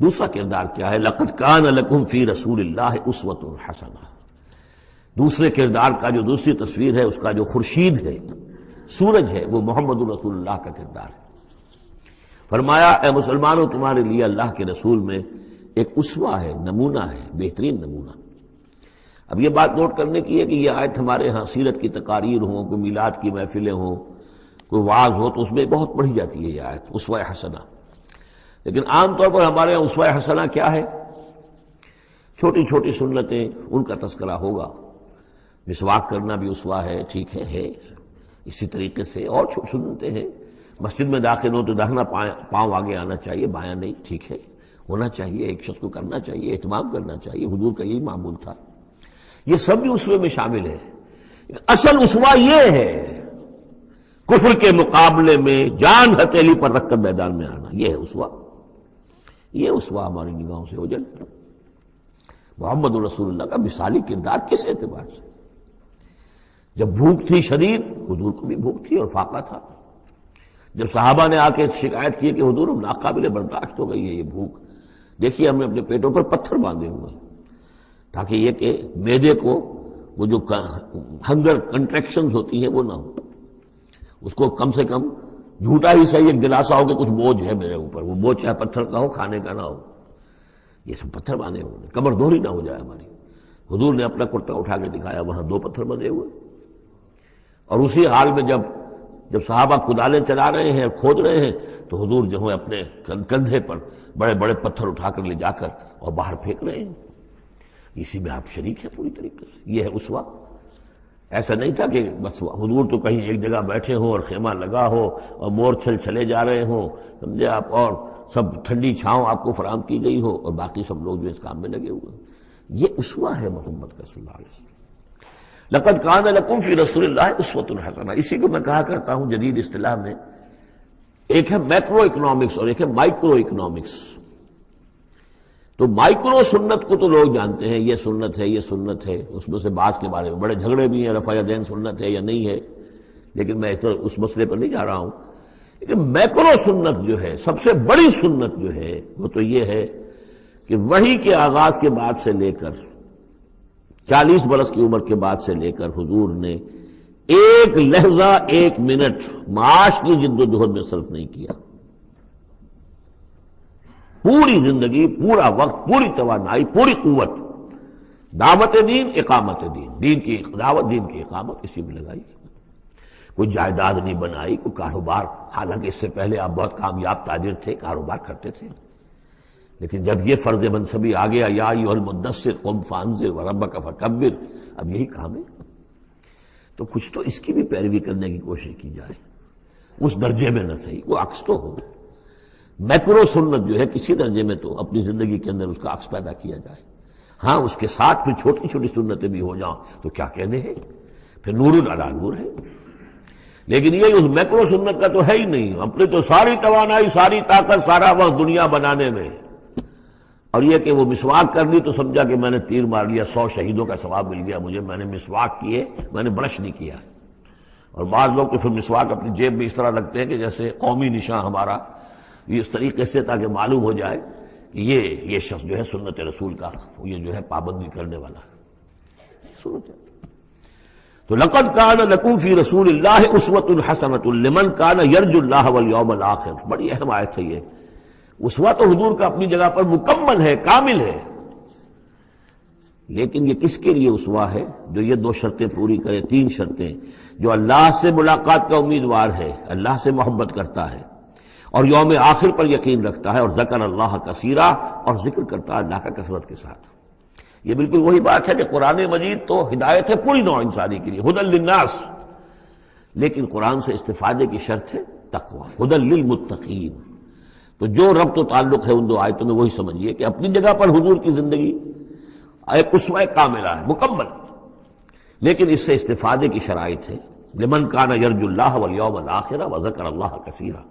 دوسرا کردار کیا ہے؟ لقد کان لکم فی رسول اللہ اسوۃ حسنہ. دوسرے کردار کا جو دوسری تصویر ہے، اس کا جو خورشید ہے، سورج ہے، وہ محمد رسول اللہ کا کردار ہے. فرمایا اے مسلمانوں، تمہارے لیے اللہ کے رسول میں ایک اسوہ ہے، نمونہ ہے، بہترین نمونہ. اب یہ بات نوٹ کرنے کی ہے کہ یہ آیت ہمارے ہاں سیرت کی تقاریر ہوں، کوئی میلاد کی محفلیں ہوں، کوئی وعظ ہو، تو اس میں بہت پڑھی جاتی ہے یہ آیت اسوہ حسنہ. لیکن عام طور پر ہمارے یہاں اسوہ حسنہ کیا ہے؟ چھوٹی چھوٹی سنتیں، ان کا تذکرہ ہوگا. مسواک کرنا بھی اسوہ ہے، ٹھیک ہے. اسی طریقے سے اور سنتیں ہیں. مسجد میں داخل ہو تو داہنا پاؤں آگے آنا چاہیے، بایاں نہیں، ٹھیک ہے، ہونا چاہیے. ایک شخص کو کرنا چاہیے، اہتمام کرنا چاہیے. حضور کا یہی معمول تھا. یہ سب بھی اسوے میں شامل ہے. اصل اسوہ یہ ہے کفر کے مقابلے میں جان ہتھیلی پر رکھ کر میدان میں آنا. یہ ہے اسوہ. یہ اسوہ ہماری نگاہوں سے اوجھل. محمد رسول اللہ کا مثالی کردار کس اعتبار سے؟ جب بھوک تھی شدید، حضور کو بھی بھوک تھی اور فاقہ تھا. جب صحابہ نے آ کے شکایت کی کہ حضور ناقابل برداشت ہو گئی ہے یہ بھوک، دیکھیے ہم نے اپنے پیٹوں پر پتھر باندھے ہوئے ہیں تاکہ یہ کہ معدے کو وہ جو ہنگر کنٹریکشنز ہوتی ہیں وہ نہ ہو. اس کو کم سے کم جھوٹا ہی صحیح ایک دلاسا ہو کہ کچھ بوجھ ہے میرے اوپر. وہ بوجھ چاہے پتھر کا ہو، کھانے کا نہ ہو. یہ سب پتھر باندھے ہوئے، کمر دوہری نہ ہو جائے ہماری. حضور نے اپنا کرتا اٹھا کے دکھایا، وہاں 2 پتھر بندھے ہوئے. اور اسی حال میں جب صحابہ کدالیں چلا رہے ہیں اور کھود رہے ہیں تو حضور جو ہے اپنے کندھے پر بڑے بڑے پتھر اٹھا کر لے جا کر اور باہر پھینک رہے ہیں. اسی میں آپ شریک ہیں پوری طریقے سے. یہ ہے اسوہ. ایسا نہیں تھا کہ بس حضور تو کہیں ایک جگہ بیٹھے ہوں اور خیمہ لگا ہو اور مور چھل چلے جا رہے ہوں، سمجھے آپ، اور سب ٹھنڈی چھاؤں آپ کو فراہم کی گئی ہو اور باقی سب لوگ جو اس کام میں لگے ہوئے ہیں. یہ اسوہ ہے محمد کا صلی اللہ علیہ وسلم. لقد کان لکم فی رسول اللہ اسوۃ حسنہ. اسی کو میں کہا کرتا ہوں جدید اصطلاح میں ایک ہے میکرو اکنامکس اور ایک ہے مائکرو اکنامکس. تو مائکرو سنت کو تو لوگ جانتے ہیں، یہ سنت ہے، یہ سنت ہے. اس میں سے بعض کے بارے میں بڑے جھگڑے بھی ہیں، رفع یدین سنت ہے یا نہیں ہے، لیکن میں اس مسئلے پر نہیں جا رہا ہوں. لیکن میکرو سنت جو ہے، سب سے بڑی سنت جو ہے، وہ تو یہ ہے کہ وحی کے آغاز کے بعد سے لے کر 40 برس کی عمر کے بعد سے لے کر حضور نے ایک لحظہ، ایک منٹ معاش کی جد و جہد میں صرف نہیں کیا. پوری زندگی، پورا وقت، پوری توانائی، پوری قوت دعوت دین، اقامت دین، دین کی دعوت، دین کی اقامت اسی میں لگائی. کوئی جائیداد نہیں بنائی، کوئی کاروبار. حالانکہ اس سے پہلے آپ بہت کامیاب تاجر تھے، کاروبار کرتے تھے. لیکن جب یہ فرض منصبی آ گیا، یا ایھا المدثر قم فانذر وربک فکبر، اب یہی کام ہے. تو کچھ تو اس کی بھی پیروی کرنے کی کوشش کی جائے. اس درجے میں نہ صحیح، وہ عکس تو ہو. میکرو سنت جو ہے کسی درجے میں تو اپنی زندگی کے اندر اس کا عکس پیدا کیا جائے. ہاں اس کے ساتھ پھر چھوٹی چھوٹی سنتیں بھی ہو جاؤں تو کیا کہنے ہیں، پھر نور علی نور ہے. لیکن یہ اس میکرو سنت کا تو ہے ہی نہیں. اپنی تو ساری توانائی، ساری طاقت، سارا وقت دنیا بنانے میں، اور یہ کہ وہ مسواک کر لی تو سمجھا کہ میں نے تیر مار لیا، 100 شہیدوں کا ثواب مل گیا مجھے، میں نے مسواک کیے، میں نے برش نہیں کیا. اور بعض لوگ تو پھر مسواک اپنی جیب میں اس طرح رکھتے ہیں کہ جیسے قومی نشان ہمارا، یہ اس طریقے سے تاکہ معلوم ہو جائے کہ یہ شخص جو ہے سنت رسول کا یہ جو ہے پابندی کرنے والا ہے. سنت. تو لقد کان لکم فی رسول اللہ اسوۃ حسنۃ لمن کان یرجو اللہ والیوم الآخر. بڑی اہم آیت ہے یہ. اسوہ تو حضور کا اپنی جگہ پر مکمل ہے، کامل ہے. لیکن یہ کس کے لیے اسوہ ہے؟ جو یہ 2 شرطیں پوری کرے، 3 شرطیں. جو اللہ سے ملاقات کا امیدوار ہے، اللہ سے محبت کرتا ہے اور یوم آخر پر یقین رکھتا ہے، اور ذکر اللہ کثیرا، اور ذکر کرتا ہے اللہ کا کثرت کے ساتھ. یہ بالکل وہی بات ہے کہ قرآن مجید تو ہدایت ہے پوری نوع انسانی کے لیے، ھدی للناس. لیکن قرآن سے استفادے کی شرط ہے تقویٰ، ھدی للمتقین. تو جو ربط و تعلق ہے ان 2 آیتوں میں وہی سمجھیے کہ اپنی جگہ پر حضور کی زندگی ایک اسوہ کاملہ ہے، مکمل. لیکن اس سے استفادے کی شرائط ہے. لمن کان یرجو اللہ والیوم الآخر وذکر اللہ کثیرا.